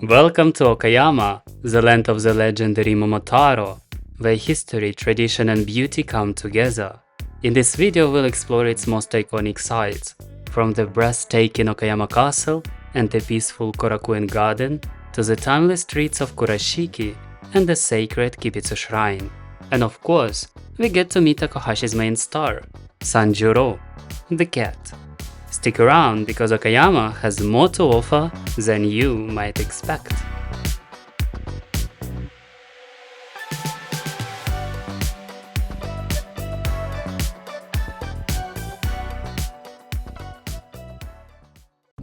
Welcome to Okayama, the land of the legendary Momotaro, where history, tradition and beauty come together. In this video we'll explore its most iconic sites, from the breathtaking Okayama Castle and the peaceful Korakuen Garden to the timeless streets of Kurashiki and the sacred Kibitsu Shrine. And of course, we get to meet Takahashi's main star, Sanjūrō, the cat. Stick around because Okayama has more to offer than you might expect.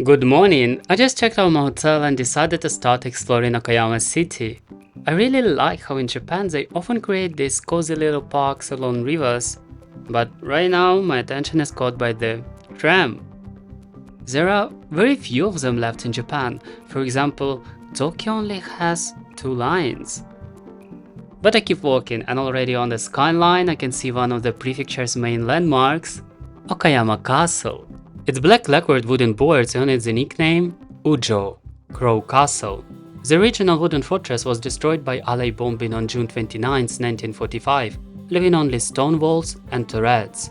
Good morning, I just checked out my hotel and decided to start exploring Okayama City. I really like how in Japan they often create these cozy little parks along rivers, but right now my attention is caught by the tram. There are very few of them left in Japan. For example, Tokyo only has 2 lines. But I keep walking, and already on the skyline I can see one of the prefecture's main landmarks, Okayama Castle. Its black lacquered wooden boards earn it the nickname Ujo, Crow Castle. The original wooden fortress was destroyed by Allied bombing on June 29, 1945, leaving only stone walls and turrets.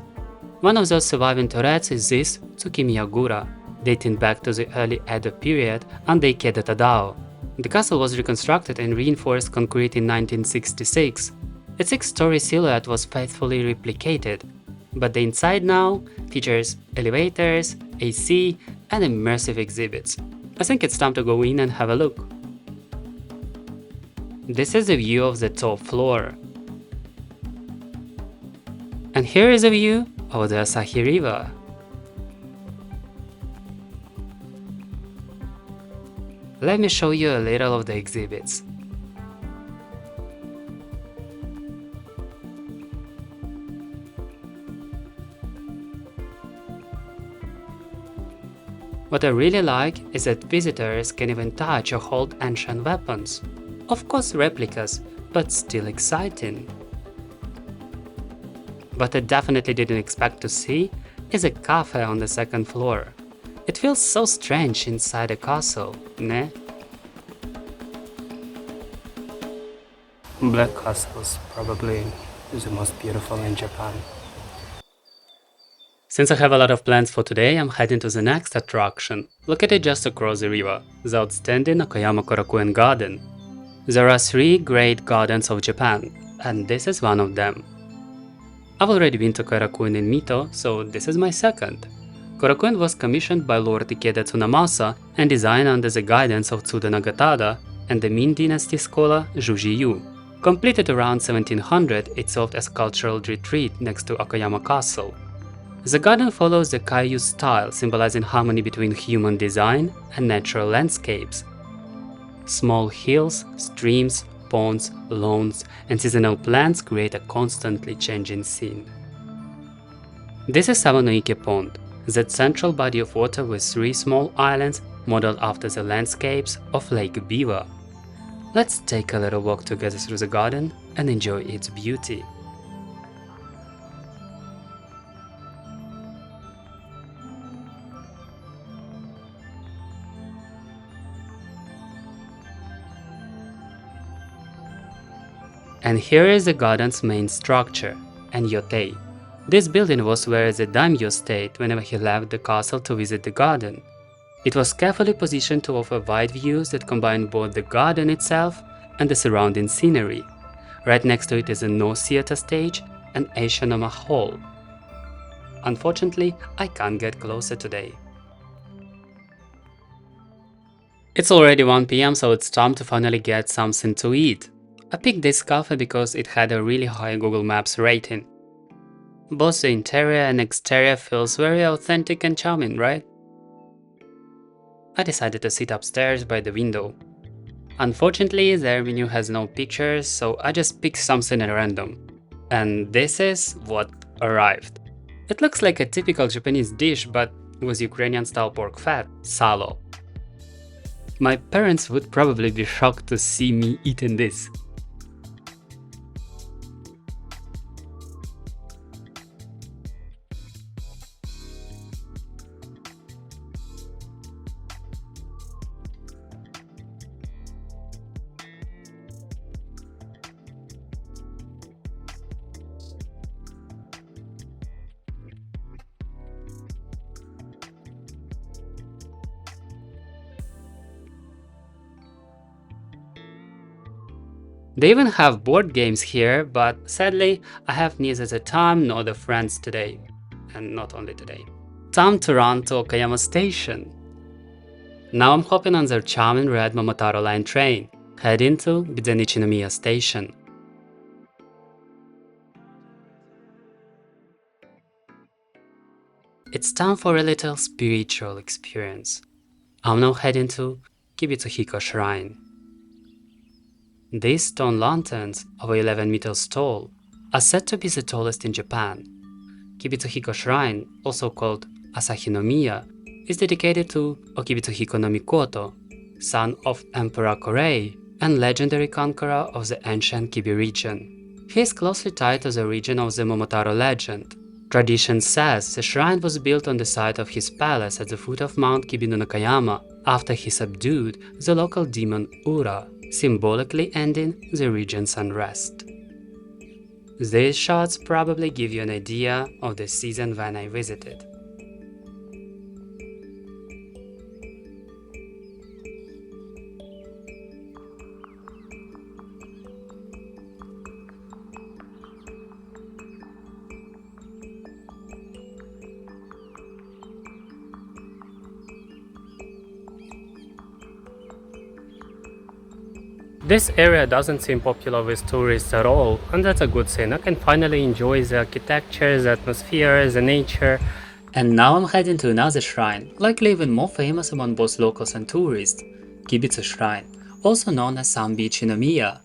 One of those surviving turrets is this Tsukimiyagura, dating back to the early Edo period under Ikeda Tadao. The castle was reconstructed and reinforced concrete in 1966. Its 6-story silhouette was faithfully replicated, but the inside now features elevators, AC, and immersive exhibits. I think it's time to go in and have a look. This is the view of the top floor. And here is a view of the Asahi River. Let me show you a little of the exhibits. What I really like is that visitors can even touch or hold ancient weapons. Of course replicas, but still exciting. What I definitely didn't expect to see is a cafe on the 2nd floor. It feels so strange inside a castle, ne? Black castles probably the most beautiful in Japan. Since I have a lot of plans for today, I'm heading to the next attraction, located just across the river, the outstanding Okayama Korakuen Garden. There are 3 great gardens of Japan, and this is one of them. I've already been to Korakuen in Mito, so this is my second. Korakuen was commissioned by Lord Ikeda Tsunemasa and designed under the guidance of Tsuda Nagatada and the Ming Dynasty scholar Zhuji Yu. Completed around 1700, it served as a cultural retreat next to Okayama Castle. The garden follows the Kaiyu style, symbolizing harmony between human design and natural landscapes. Small hills, streams, ponds, lawns, and seasonal plants create a constantly changing scene. This is Sawanoike Pond, that central body of water with 3 small islands modeled after the landscapes of Lake Biwa. Let's take a little walk together through the garden and enjoy its beauty. And here is the garden's main structure, an yotei. This building was where the daimyo stayed whenever he left the castle to visit the garden. It was carefully positioned to offer wide views that combine both the garden itself and the surrounding scenery. Right next to it is a no theater stage and Aishanoma Hall. Unfortunately, I can't get closer today. It's already 1 PM, so it's time to finally get something to eat. I picked this cafe because it had a really high Google Maps rating. Both the interior and exterior feels very authentic and charming, right? I decided to sit upstairs by the window. Unfortunately, their menu has no pictures, so I just picked something at random. And this is what arrived. It looks like a typical Japanese dish, but with Ukrainian-style pork fat, salo. My parents would probably be shocked to see me eating this. They even have board games here, but sadly, I have neither the time nor the friends today. And not only today. Time to run to Okayama Station. Now I'm hopping on their charming red Momotaro line train, heading to Bizenichi-no-miya Station. It's time for a little spiritual experience. I'm now heading to Kibitsuhiko Shrine. These stone lanterns, over 11 meters tall, are said to be the tallest in Japan. Kibitsuhiko Shrine, also called Asahi-no-miya, is dedicated to Okibitsuhiko no Mikoto, son of Emperor Korei and legendary conqueror of the ancient Kibi region. He is closely tied to the region of the Momotaro legend. Tradition says the shrine was built on the site of his palace at the foot of Mount Kibi-no-Nakayama after he subdued the local demon Ura, symbolically ending the region's unrest. These shots probably give you an idea of the season when I visited. This area doesn't seem popular with tourists at all, and that's a good thing. I can finally enjoy the architecture, the atmosphere, the nature. And now I'm heading to another shrine, likely even more famous among both locals and tourists, Kibitsu Shrine, also known as Sanbichi-no-miya.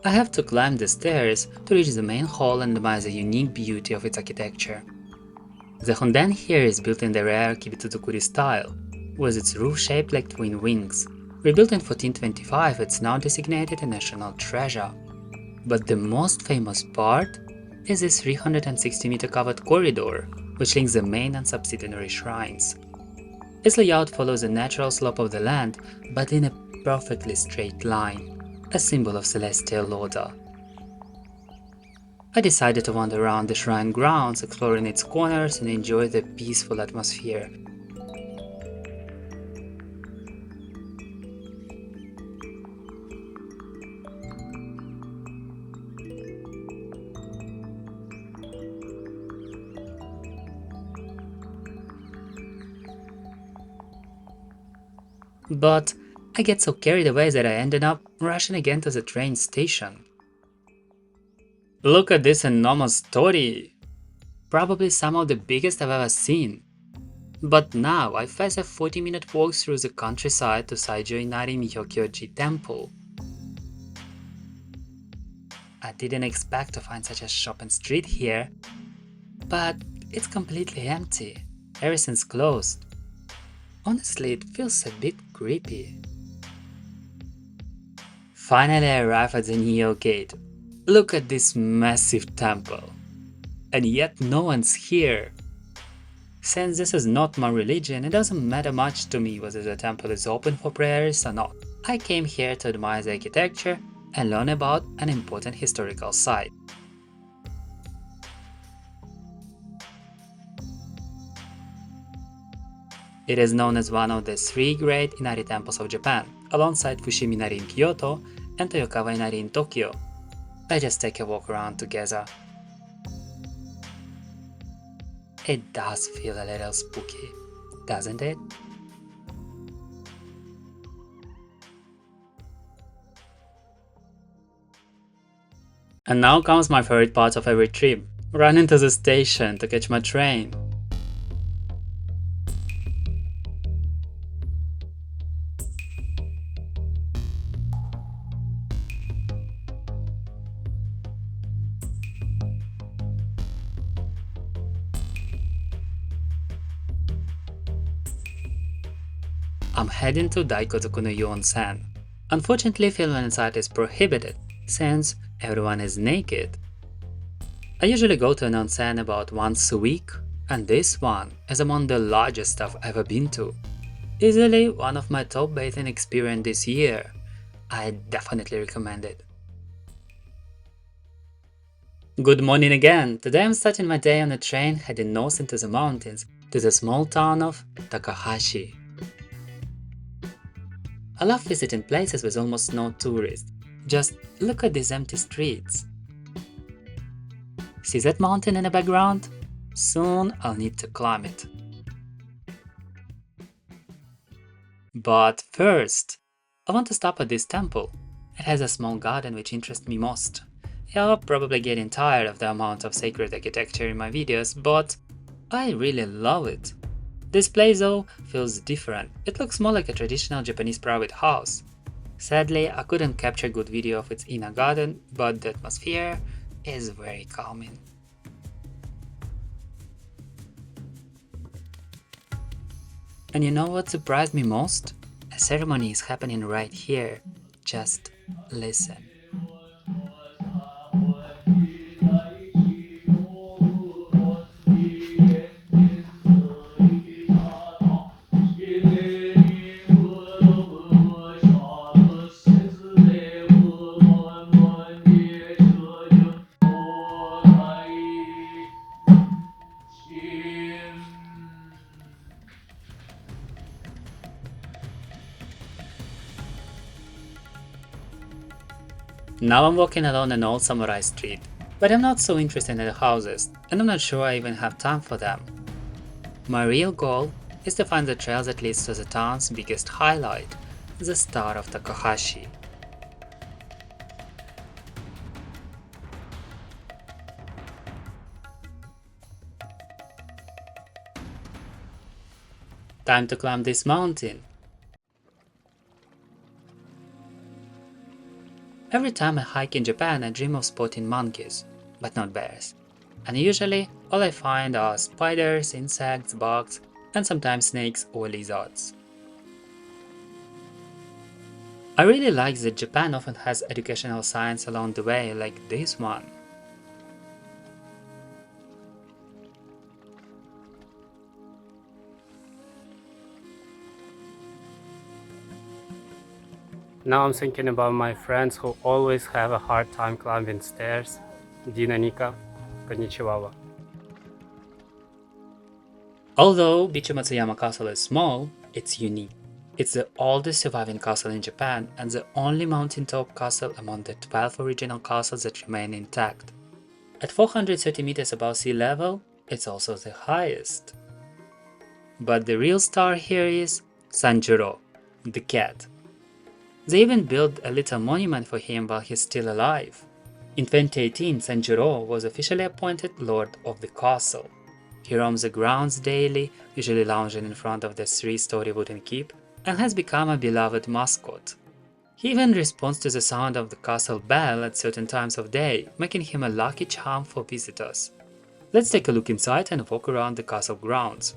I have to climb the stairs to reach the main hall and admire the unique beauty of its architecture. The honden here is built in the rare Kibitsuzukuri style, with its roof shaped like twin wings. Rebuilt in 1425, it's now designated a national treasure. But the most famous part is this 360-meter covered corridor, which links the main and subsidiary shrines. Its layout follows the natural slope of the land, but in a perfectly straight line, a symbol of celestial order. I decided to wander around the shrine grounds, exploring its corners and enjoy the peaceful atmosphere. But I get so carried away that I ended up rushing again to the train station. Look at this enormous torii! Probably some of the biggest I've ever seen. But now I face a 40-minute walk through the countryside to Saijō Inari Myōkyōji temple. I didn't expect to find such a shopping street here, but it's completely empty. Everything's closed. Honestly, it feels a bit creepy. Finally, I arrive at the Neo Gate. Look at this massive temple. And yet no one's here. Since this is not my religion, it doesn't matter much to me whether the temple is open for prayers or not. I came here to admire the architecture and learn about an important historical site. It is known as one of the three great Inari temples of Japan, alongside Fushimi Inari in Kyoto and Toyokawa Inari in Tokyo. Let's just take a walk around together. It does feel a little spooky, doesn't it? And now comes my favorite part of every trip, running to the station to catch my train. I'm heading to Daikazoku no Yu Onsen. Unfortunately, filming inside is prohibited, since everyone is naked. I usually go to an onsen about once a week, and this one is among the largest I've ever been to. Easily one of my top bathing experiences this year. I definitely recommend it. Good morning again! Today I'm starting my day on a train heading north into the mountains to the small town of Takahashi. I love visiting places with almost no tourists. Just look at these empty streets. See that mountain in the background? Soon I'll need to climb it. But first, I want to stop at this temple. It has a small garden which interests me most. You're probably getting tired of the amount of sacred architecture in my videos, but I really love it. This place though feels different. It looks more like a traditional Japanese private house. Sadly, I couldn't capture a good video of its inner garden, but the atmosphere is very calming. And you know what surprised me most? A ceremony is happening right here. Just listen. Now I'm walking along an old samurai street, but I'm not so interested in the houses, and I'm not sure I even have time for them. My real goal is to find the trail that leads to the town's biggest highlight, the Star of Takahashi. Time to climb this mountain. Every time I hike in Japan, I dream of spotting monkeys, but not bears. And usually, all I find are spiders, insects, bugs, and sometimes snakes or lizards. I really like that Japan often has educational signs along the way, like this one. Now I'm thinking about my friends who always have a hard time climbing stairs. Dina, Nika, konnichiwa. Although Bitchu Matsuyama Castle is small, it's unique. It's the oldest surviving castle in Japan and the only mountaintop castle among the 12 original castles that remain intact. At 430 meters above sea level, it's also the highest. But the real star here is Sanjūrō, the cat. They even built a little monument for him while he's still alive. In 2018, Sanjūrō was officially appointed Lord of the Castle. He roams the grounds daily, usually lounging in front of the 3-story wooden keep, and has become a beloved mascot. He even responds to the sound of the castle bell at certain times of day, making him a lucky charm for visitors. Let's take a look inside and walk around the castle grounds.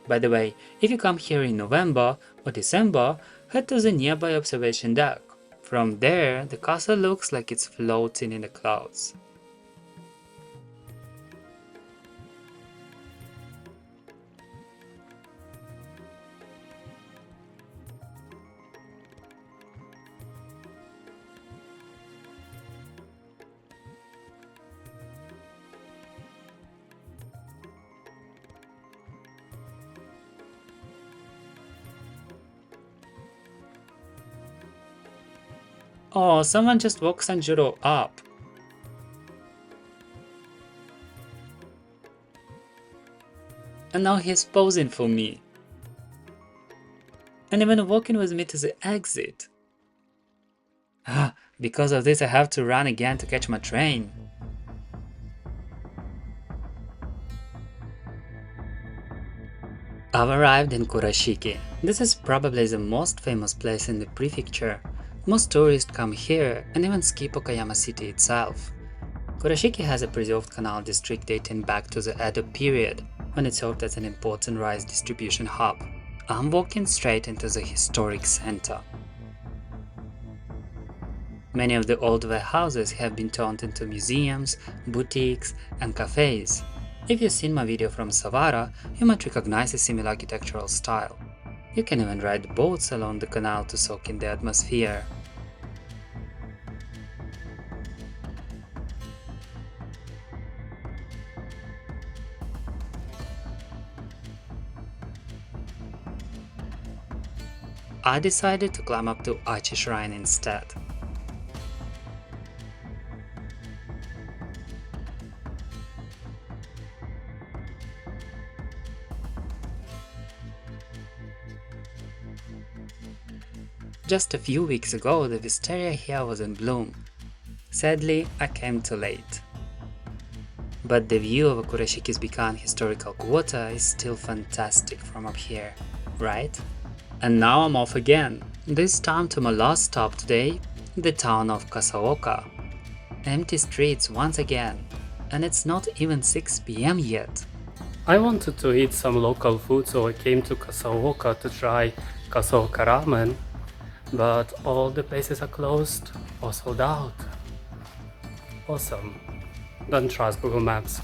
By the way, if you come here in November or December, head to the nearby observation deck. From there, the castle looks like it's floating in the clouds. Oh, someone just woke Sanjūrō up. And now he's posing for me. And even walking with me to the exit. Because of this I have to run again to catch my train. I've arrived in Kurashiki. This is probably the most famous place in the prefecture. Most tourists come here and even skip Okayama city itself. Kurashiki has a preserved canal district dating back to the Edo period, when it served as an important rice distribution hub. I'm walking straight into the historic center. Many of the old warehouses have been turned into museums, boutiques, and cafes. If you've seen my video from Sawara, you might recognize a similar architectural style. You can even ride boats along the canal to soak in the atmosphere. I decided to climb up to Achi Shrine instead. Just a few weeks ago the wisteria here was in bloom. Sadly, I came too late. But the view of Kurashiki Bikan historical quarter is still fantastic from up here, right? And now I'm off again, this time to my last stop today, the town of Kasaoka. Empty streets once again, and it's not even 6 PM yet. I wanted to eat some local food, so I came to Kasaoka to try Kasaoka ramen, but all the places are closed or sold out. Awesome. Don't trust Google Maps.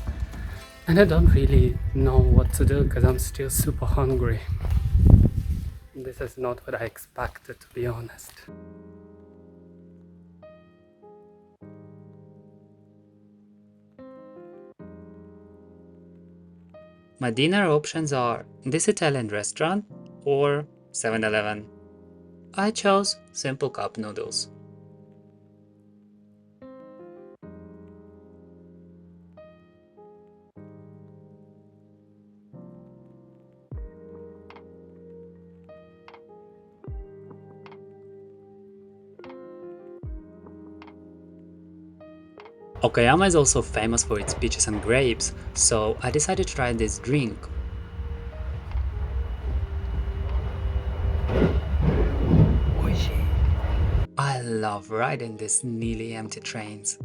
And I don't really know what to do because I'm still super hungry. This is not what I expected, to be honest. My dinner options are this Italian restaurant or 7-Eleven. I chose simple cup noodles. Okayama is also famous for its peaches and grapes, so I decided to try this drink. I love riding these nearly empty trains.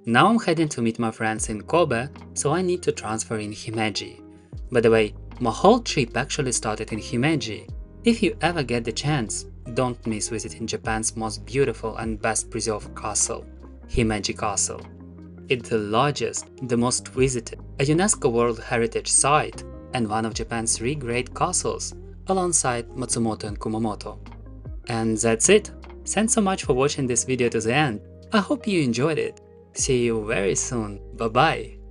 Now I'm heading to meet my friends in Kobe, so I need to transfer in Himeji. By the way, my whole trip actually started in Himeji. If you ever get the chance, don't miss visiting Japan's most beautiful and best preserved castle, Himeji Castle. It's the largest, the most visited, a UNESCO World Heritage Site, and one of Japan's 3 great castles, alongside Matsumoto and Kumamoto. And that's it! Thanks so much for watching this video to the end. I hope you enjoyed it. See you very soon. Bye bye!